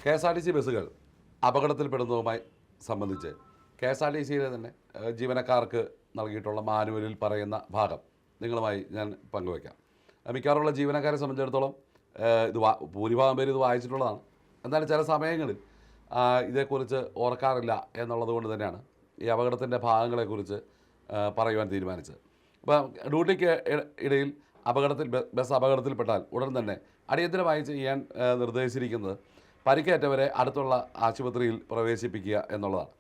KSRTC ബസ്സുകൾ അപകടത്തിൽപ്പെടുന്നതുമായി സംബന്ധിച്ച് കെ.എസ്.ആർ.ടി.സിയിലെ തന്നെ ജീവനക്കാർക്ക് നൽകിയിട്ടുള്ള മാനുവലിൽ പറയുന്ന ഭാഗം നിങ്ങളുമായി ഞാൻ പങ്കുവയ്ക്കാം. മിക്കവാറുള്ള ജീവനക്കാരെ സംബന്ധിച്ചിടത്തോളം ഇത് ഭൂരിഭാഗം പേര് ഇത് വായിച്ചിട്ടുള്ളതാണ്. എന്നാലും ചില സമയങ്ങളിൽ ഇതേക്കുറിച്ച് ഓർക്കാറില്ല എന്നുള്ളത് കൊണ്ട് തന്നെയാണ് ഈ അപകടത്തിൻ്റെ ഭാഗങ്ങളെക്കുറിച്ച് പറയുവാൻ തീരുമാനിച്ചത്. അപ്പോൾ ഡ്യൂട്ടിക്ക് ഇടയിൽ ബസ് അപകടത്തിൽപ്പെട്ടാൽ ഉടൻ തന്നെ അടിയന്തരമായി ചെയ്യാൻ നിർദ്ദേശിച്ചിരിക്കുന്നത് പരിക്കേറ്റവരെ അടുത്തുള്ള ആശുപത്രിയിൽ പ്രവേശിപ്പിക്കുക എന്നുള്ളതാണ്.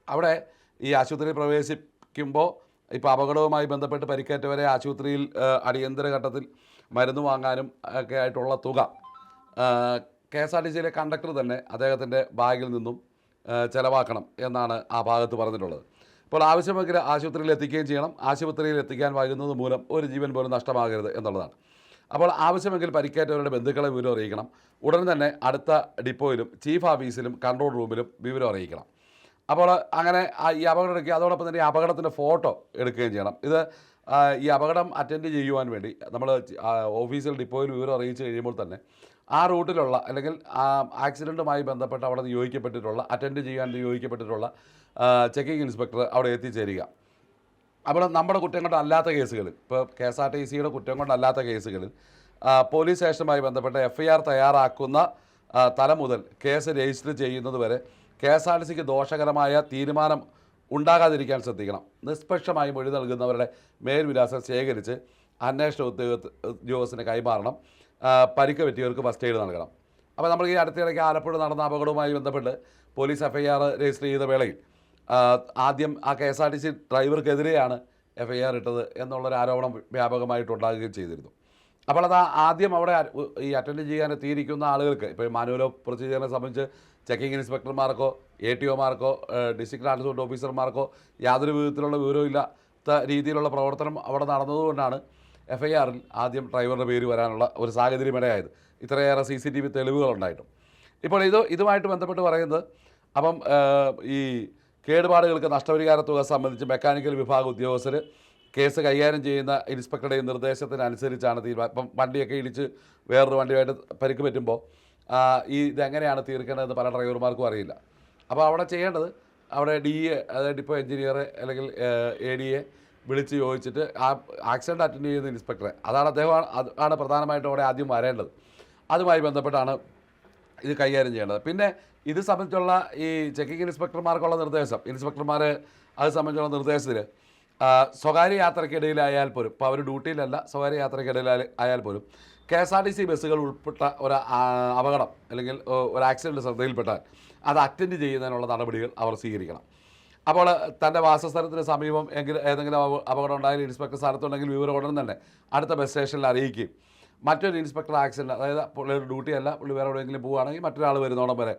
അവിടെ ഈ ആശുപത്രിയിൽ പ്രവേശിക്കുമ്പോൾ ഇപ്പോൾ അപകടവുമായി ബന്ധപ്പെട്ട് പരിക്കേറ്റവരെ ആശുപത്രിയിൽ അടിയന്തര ഘട്ടത്തിൽ മരുന്ന് വാങ്ങാനും ഒക്കെ ആയിട്ടുള്ള തുക കെ.എസ്.ആർ.ടി.സിയിലെ കണ്ടക്ടർ തന്നെ അദ്ദേഹത്തിൻ്റെ ബാഗിൽ നിന്നും ചിലവാക്കണം എന്നാണ് ആ ഭാഗത്ത് പറഞ്ഞിട്ടുള്ളത്. ഇപ്പോൾ ആവശ്യമെങ്കിൽ ആശുപത്രിയിൽ എത്തിക്കുകയും ചെയ്യണം. ആശുപത്രിയിൽ എത്തിക്കാൻ വൈകുന്നത് മൂലം ഒരു ജീവൻ പോലും നഷ്ടമാകരുത് എന്നുള്ളതാണ്. അപ്പോൾ ആവശ്യമെങ്കിൽ പരിക്കേറ്റവരുടെ ബന്ധുക്കളെ വിവരം അറിയിക്കണം. ഉടൻ തന്നെ അടുത്ത ഡിപ്പോയിലും ചീഫ് ഓഫീസിലും കൺട്രോൾ റൂമിലും വിവരം അറിയിക്കണം. അപ്പോൾ അങ്ങനെ ഈ അപകടം എടുക്കുക, അതോടൊപ്പം തന്നെ ഈ അപകടത്തിൻ്റെ ഫോട്ടോ എടുക്കുകയും ചെയ്യണം. ഇത് ഈ അപകടം അറ്റൻഡ് ചെയ്യുവാൻ വേണ്ടി നമ്മൾ ഓഫീസിൽ ഡിപ്പോയിൽ വിവരം അറിയിച്ച് കഴിയുമ്പോൾ തന്നെ ആ റൂട്ടിലുള്ള അല്ലെങ്കിൽ ആ ആക്സിഡൻറ്റുമായി ബന്ധപ്പെട്ട് അവിടെ നിയോഗിക്കപ്പെട്ടിട്ടുള്ള അറ്റൻഡ് ചെയ്യാൻ നിയോഗിക്കപ്പെട്ടിട്ടുള്ള ചെക്കിംഗ് ഇൻസ്പെക്ടർ അവിടെ എത്തിച്ചേരുക. അപ്പോൾ നമ്മുടെ കുറ്റം കൊണ്ടല്ലാത്ത കേസുകളിൽ, ഇപ്പോൾ കെ.എസ്.ആർ.ടി.സിയുടെ കുറ്റം കൊണ്ടല്ലാത്ത കേസുകളിൽ പോലീസ് സ്റ്റേഷനുമായി ബന്ധപ്പെട്ട് FIR തയ്യാറാക്കുന്ന തലം മുതൽ കേസ് രജിസ്റ്റർ ചെയ്യുന്നത് വരെ കെ.എസ്.ആർ.ടി.സിക്ക് ദോഷകരമായ തീരുമാനം ഉണ്ടാകാതിരിക്കാൻ ശ്രദ്ധിക്കണം. നിഷ്പക്ഷമായി മൊഴി നൽകുന്നവരുടെ മേൽവിലാസം ശേഖരിച്ച് അന്വേഷണ ഉദ്യോഗസ്ഥന് കൈമാറണം. പരിക്ക് പറ്റിയവർക്ക് ഫസ്റ്റ് എയ്ഡ് നൽകണം. അപ്പോൾ നമ്മൾ ഈ അടുത്തിടയ്ക്ക് ആലപ്പുഴ നടന്ന അപകടവുമായി ബന്ധപ്പെട്ട് പോലീസ് FIR രജിസ്റ്റർ ചെയ്ത വേളയിൽ ആദ്യം ആ കെ.എസ്.ആർ.ടി.സി ഡ്രൈവർക്കെതിരെയാണ് FIR ഇട്ടത് എന്നുള്ളൊരു ആരോപണം വ്യാപകമായിട്ടുണ്ടാകുകയും ചെയ്തിരുന്നു. അപ്പോൾ അത് ആദ്യം അവിടെ ഈ അറ്റൻഡ് ചെയ്യാൻ എത്തിയിരിക്കുന്ന ആളുകൾക്ക്, ഇപ്പോൾ മാനുവൽ ഓഫ് പ്രൊസീജിയറിനെ സംബന്ധിച്ച് ചെക്കിംഗ് ഇൻസ്പെക്ടർമാർക്കോ ATOമാർക്കോ ഡിസ്ട്രിക്ട് ട്രാൻസ്പോർട്ട് ഓഫീസർമാർക്കോ യാതൊരു വിധത്തിലുള്ള വിവരമില്ലാത്ത രീതിയിലുള്ള പ്രവർത്തനം അവിടെ നടന്നതുകൊണ്ടാണ് FIRൽ ആദ്യം ഡ്രൈവറുടെ പേര് വരാനുള്ള ഒരു സാഹചര്യം ഇടയായത്. ഇത്രയേറെ CCTV തെളിവുകളുണ്ടായിട്ടും. ഇപ്പോൾ ഇതുമായിട്ട് ബന്ധപ്പെട്ട് പറയുന്നത്, അപ്പം ഈ കേടുപാടുകൾക്ക് നഷ്ടപരിഹാര തുക സംബന്ധിച്ച് മെക്കാനിക്കൽ വിഭാഗ ഉദ്യോഗസ്ഥർ കേസ് കൈകാര്യം ചെയ്യുന്ന ഇൻസ്പെക്ടറുടെ നിർദ്ദേശത്തിനനുസരിച്ചാണ് തീരുമാനം. ഇപ്പം വണ്ടിയൊക്കെ ഇടിച്ച് വേറൊരു വണ്ടിയുമായിട്ട് പരിക്ക് പറ്റുമ്പോൾ ഇതെങ്ങനെയാണ് തീർക്കേണ്ടതെന്ന് പല ഡ്രൈവർമാർക്കും അറിയില്ല. അപ്പോൾ അവിടെ ചെയ്യേണ്ടത്, അവിടെ DA അതായത് ഡിപ്പോ എഞ്ചിനീയറെ അല്ലെങ്കിൽ ADയെ വിളിച്ച് ചോദിച്ചിട്ട് ആ ആക്സിഡൻറ്റ് അറ്റൻഡ് ചെയ്യുന്ന ഇൻസ്പെക്ടറെ, അതാണ് പ്രധാനമായിട്ടും അവിടെ ആദ്യം വരേണ്ടത്. അതുമായി ബന്ധപ്പെട്ടാണ് ഇത് കൈകാര്യം ചെയ്യേണ്ടത്. പിന്നെ ഇത് സംബന്ധിച്ചുള്ള ഈ ചെക്കിംഗ് ഇൻസ്പെക്ടർമാർക്കുള്ള നിർദ്ദേശം, ഇൻസ്പെക്ടർമാർ അത് സംബന്ധിച്ചുള്ള നിർദ്ദേശത്തിൽ സ്വകാര്യ യാത്രയ്ക്കിടയിലായാൽ പോലും, ഇപ്പോൾ അവർ ഡ്യൂട്ടിയിലല്ല, സ്വകാര്യ യാത്രയ്ക്കിടയിൽ ആയാൽ പോലും കെ.എസ്.ആർ.ടി.സി ബസ്സുകൾ ഉൾപ്പെട്ട ഒരു അപകടം അല്ലെങ്കിൽ ഒരു ആക്സിഡൻറ്റ് ശ്രദ്ധയിൽപ്പെട്ടാൽ അത് അറ്റൻഡ് ചെയ്യുന്നതിനുള്ള നടപടികൾ അവർ സ്വീകരിക്കണം. അപ്പോൾ തൻ്റെ വാസസ്ഥലത്തിന് സമീപം ഏതെങ്കിലും അപകടം ഉണ്ടായാലും ഇൻസ്പെക്ടർ സ്ഥലത്തുണ്ടെങ്കിൽ വിവരം ഉടൻ തന്നെ അടുത്ത ബസ് സ്റ്റേഷനിൽ അറിയിക്കുകയും മറ്റൊരു ഇൻസ്പെക്ടർ ആക്സിഡൻറ്റ്, അതായത് പുള്ളിയുടെ ഡ്യൂട്ടിയല്ല, പുള്ളി വേറെ എവിടെയെങ്കിലും പോവുകയാണെങ്കിൽ മറ്റൊരാൾ വരുന്നോളം വരെ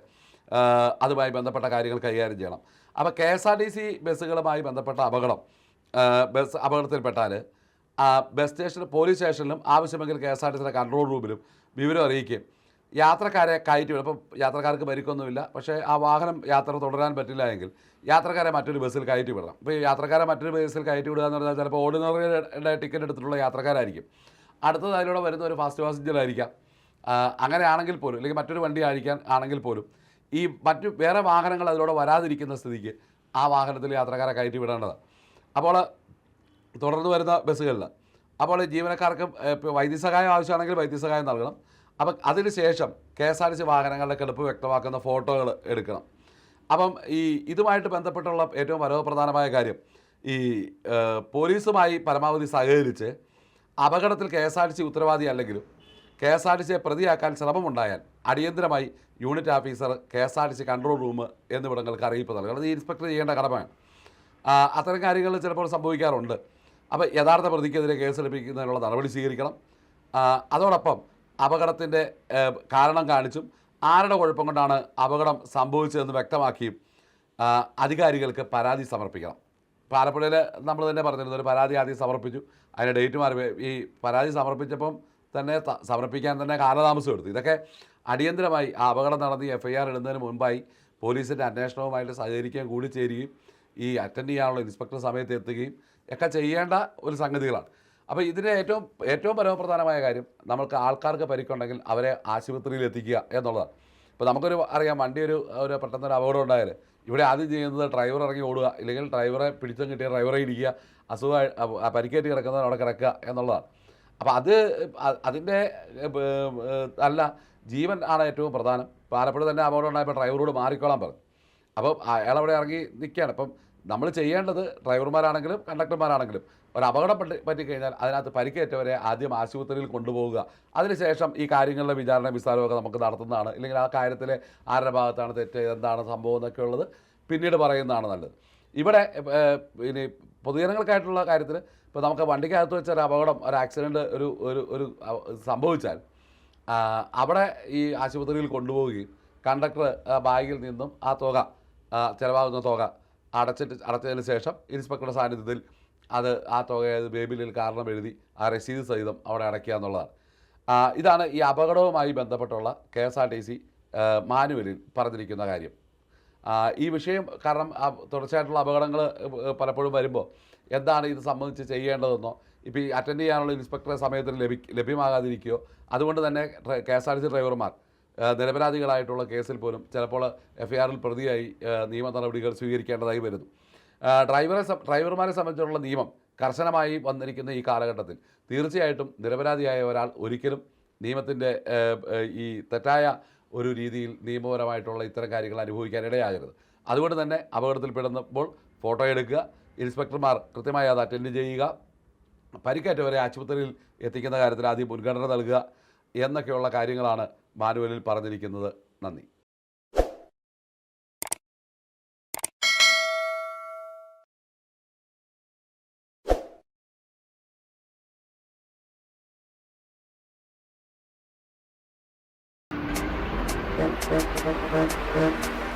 അതുമായി ബന്ധപ്പെട്ട കാര്യങ്ങൾ കൈകാര്യം ചെയ്യണം. അപ്പോൾ കെ.എസ്.ആർ.ടി.സി ബസ്സുകളുമായി ബന്ധപ്പെട്ട ബസ് അപകടത്തിൽപ്പെട്ടാൽ ബസ് സ്റ്റേഷനിൽ, പോലീസ് സ്റ്റേഷനിലും ആവശ്യമെങ്കിൽ കെ.എസ്.ആർ.ടി.സിയുടെ കൺട്രോൾ റൂമിലും വിവരം അറിയിക്കുകയും യാത്രക്കാരെ കയറ്റി വിടും. ഇപ്പം യാത്രക്കാർക്ക് പരിക്കൊന്നുമില്ല, പക്ഷേ ആ വാഹനം യാത്ര തുടരാൻ പറ്റില്ല എങ്കിൽ യാത്രക്കാരെ മറ്റൊരു ബസ്സിൽ കയറ്റി വിടണം. ഇപ്പോൾ ഈ യാത്രക്കാരെ മറ്റൊരു ബസ്സിൽ കയറ്റി വിടുക എന്ന് പറഞ്ഞാൽ ചിലപ്പോൾ ഓർഡിനറിയുടെ ടിക്കറ്റ് എടുത്തിട്ടുള്ള യാത്രക്കാരായിരിക്കും. അടുത്തത് അതിലൂടെ വരുന്ന ഒരു ഫാസ്റ്റ് പാസഞ്ചറായിരിക്കാം. അങ്ങനെയാണെങ്കിൽ പോലും, അല്ലെങ്കിൽ മറ്റൊരു വണ്ടി ആണെങ്കിൽ പോലും ഈ വേറെ വാഹനങ്ങൾ അതിലൂടെ വരാതിരിക്കുന്ന സ്ഥിതിക്ക് ആ വാഹനത്തിൽ യാത്രക്കാരെ കയറ്റി വിടേണ്ടതാണ്. അപ്പോൾ തുടർന്ന് വരുന്ന ബസ്സുകളിൽ അപ്പോൾ ജീവനക്കാർക്ക് വൈദ്യസഹായം ആവശ്യമാണെങ്കിൽ വൈദ്യസഹായം നൽകണം. അപ്പം അതിനുശേഷം കെ.എസ്.ആർ.ടി.സി വാഹനങ്ങളുടെ കിടപ്പ് വ്യക്തമാക്കുന്ന ഫോട്ടോകൾ എടുക്കണം. അപ്പം ഇതുമായിട്ട് ബന്ധപ്പെട്ടുള്ള ഏറ്റവും പരമപ്രധാനമായ കാര്യം, ഈ പോലീസുമായി പരമാവധി സഹകരിച്ച് അപകടത്തിൽ കെ.എസ്.ആർ.ടി.സി ഉത്തരവാദി അല്ലെങ്കിലും കെ.എസ്.ആർ.ടി.സിയെ പ്രതിയാക്കാൻ ശ്രമമുണ്ടായാൽ അടിയന്തരമായി unit officer, KSRTC control room എന്നിവിടങ്ങൾക്ക് അറിയിപ്പ് നൽകണം. അത് ഇൻസ്പെക്ടർ ചെയ്യേണ്ട കടമയാണ്. അത്തരം കാര്യങ്ങൾ ചിലപ്പോൾ സംഭവിക്കാറുണ്ട്. അപ്പോൾ യഥാർത്ഥ പ്രതിക്കെതിരെ കേസെടുപ്പിക്കുന്നതിനുള്ള നടപടി സ്വീകരിക്കണം. അതോടൊപ്പം അപകടത്തിൻ്റെ കാരണം കാണിച്ചും ആരുടെ കുഴപ്പം കൊണ്ടാണ് അപകടം സംഭവിച്ചതെന്ന് വ്യക്തമാക്കിയും അധികാരികൾക്ക് പരാതി സമർപ്പിക്കണം. ഇപ്പോൾ ആലപ്പുഴയിൽ നമ്മൾ തന്നെ പറഞ്ഞിരുന്നു, ഒരു പരാതി ആദ്യം സമർപ്പിച്ചു, അതിൻ്റെ ഡേറ്റ് മാറി. ഈ പരാതി സമർപ്പിച്ചപ്പം തന്നെ സമർപ്പിക്കാൻ തന്നെ കാലതാമസം എടുത്തു. ഇതൊക്കെ അടിയന്തരമായി ആ അപകടം നടന്ന് FIR ഇടുന്നതിന് മുൻപായി പോലീസിൻ്റെ അന്വേഷണവുമായിട്ട് സഹകരിക്കുകയും കൂടിച്ചേരുകയും ഈ അറ്റൻഡ് ചെയ്യാനുള്ള ഇൻസ്പെക്ടർ സമയത്ത് എത്തുകയും ഒക്കെ ചെയ്യേണ്ട ഒരു സംഗതികളാണ്. അപ്പോൾ ഇതിൻ്റെ ഏറ്റവും പരമപ്രധാനമായ കാര്യം, നമുക്ക് ആൾക്കാർക്ക് പരിക്കുണ്ടെങ്കിൽ അവരെ ആശുപത്രിയിൽ എത്തിക്കുക എന്നുള്ളതാണ്. ഇപ്പോൾ നമുക്കൊരു അറിയാം വണ്ടി ഒരു പെട്ടെന്നൊരു അപകടം ഉണ്ടായാൽ ഇവിടെ ആദ്യം ചെയ്യുന്നത് ഡ്രൈവർ ഇറങ്ങി ഓടുക, ഇല്ലെങ്കിൽ ഡ്രൈവറെ പിടിച്ചും കിട്ടിയ ഡ്രൈവറെ ഇടിക്കുക, അസുഖമായി പരിക്കേറ്റ് കിടക്കുന്നവർ അവിടെ കിടക്കുക എന്നുള്ളതാണ്. അപ്പോൾ അതിൻ്റെ അല്ല, ജീവൻ ആണ് ഏറ്റവും പ്രധാനം. ആലപ്പുഴ തന്നെ അപകടം ഉണ്ടായപ്പോൾ ഡ്രൈവറോട് മാറിക്കോളാൻ പറഞ്ഞു. അപ്പോൾ അയാളവിടെ ഇറങ്ങി നിൽക്കുകയാണ്. അപ്പം നമ്മൾ ചെയ്യേണ്ടത് ഡ്രൈവർമാരാണെങ്കിലും കണ്ടക്ടർമാരാണെങ്കിലും ഒരു അപകടം പറ്റിക്കഴിഞ്ഞാൽ അതിനകത്ത് പരിക്കേറ്റവരെ ആദ്യം ആശുപത്രിയിൽ കൊണ്ടുപോവുക. അതിനുശേഷം ഈ കാര്യങ്ങളുടെ വിചാരണ വിസ്താരമൊക്കെ നമുക്ക് നടത്തുന്നതാണ്. ഇല്ലെങ്കിൽ ആ കാര്യത്തിൽ ആരുടെ ഭാഗത്താണ് തെറ്റ്, എന്താണ് സംഭവം എന്നൊക്കെ ഉള്ളത് പിന്നീട് പറയുന്നതാണ് നല്ലത്. ഇവിടെ ഇനി പൊതുജനങ്ങൾക്കായിട്ടുള്ള കാര്യത്തിൽ ഇപ്പോൾ നമുക്ക് വണ്ടിക്കകത്ത് വെച്ചൊരു അപകടം, ഒരു ആക്സിഡൻറ്റ് ഒരു സംഭവിച്ചാൽ അവിടെ ഈ ആശുപത്രിയിൽ കൊണ്ടുപോവുകയും കണ്ടക്ടർ ബാഗിൽ നിന്നും ആ തുക, ചിലവാകുന്ന തുക അടച്ചതിന് ശേഷം ഇൻസ്പെക്ടറുടെ സാന്നിധ്യത്തിൽ ആ തുക ബേബിലിൽ കാരണം എഴുതി ആ രസീത് സഹിതം അവിടെ അടയ്ക്കുക എന്നുള്ളതാണ്. ഇതാണ് ഈ അപകടവുമായി ബന്ധപ്പെട്ടുള്ള KSRTC മാനുവലിൽ പറഞ്ഞിരിക്കുന്ന കാര്യം. ഈ വിഷയം കാരണം തുടർച്ചയായിട്ടുള്ള അപകടങ്ങൾ പലപ്പോഴും വരുമ്പോൾ എന്താണ് ഇത് സംബന്ധിച്ച് ചെയ്യേണ്ടതെന്നോ, ഇപ്പോൾ ഈ അറ്റൻഡ് ചെയ്യാനുള്ള ഇൻസ്പെക്ടറെ സമയത്തിന് ലഭ്യമാകാതിരിക്കുകയോ, അതുകൊണ്ട് തന്നെ KSRTC ഡ്രൈവർമാർ നിരപരാധികളായിട്ടുള്ള കേസിൽ പോലും ചിലപ്പോൾ FIRൽ പ്രതിയായി നിയമ നടപടികൾ സ്വീകരിക്കേണ്ടതായി വരുന്നു. ഡ്രൈവർമാരെ സംബന്ധിച്ചുള്ള നിയമം കർശനമായി വന്നിരിക്കുന്ന ഈ കാലഘട്ടത്തിൽ തീർച്ചയായിട്ടും നിരപരാധിയായ ഒരാൾ ഒരിക്കലും നിയമത്തിൻ്റെ ഈ തെറ്റായ ഒരു രീതിയിൽ നിയമപരമായിട്ടുള്ള ഇത്തരം കാര്യങ്ങൾ അനുഭവിക്കാൻ ഇടയാകരുത്. അതുകൊണ്ട് തന്നെ അപകടത്തിൽപ്പെടുമ്പോൾ ഫോട്ടോ എടുക്കുക, ഇൻസ്പെക്ടർമാർ കൃത്യമായി അത് അറ്റൻഡ് ചെയ്യുക, പരിക്കേറ്റവരെ ആശുപത്രിയിൽ എത്തിക്കുന്ന കാര്യത്തിൽ ആദ്യം മുൻഗണന നൽകുക എന്നൊക്കെയുള്ള കാര്യങ്ങളാണ് മാനുവലിൽ പറഞ്ഞിരിക്കുന്നത്. നന്ദി. Thank you.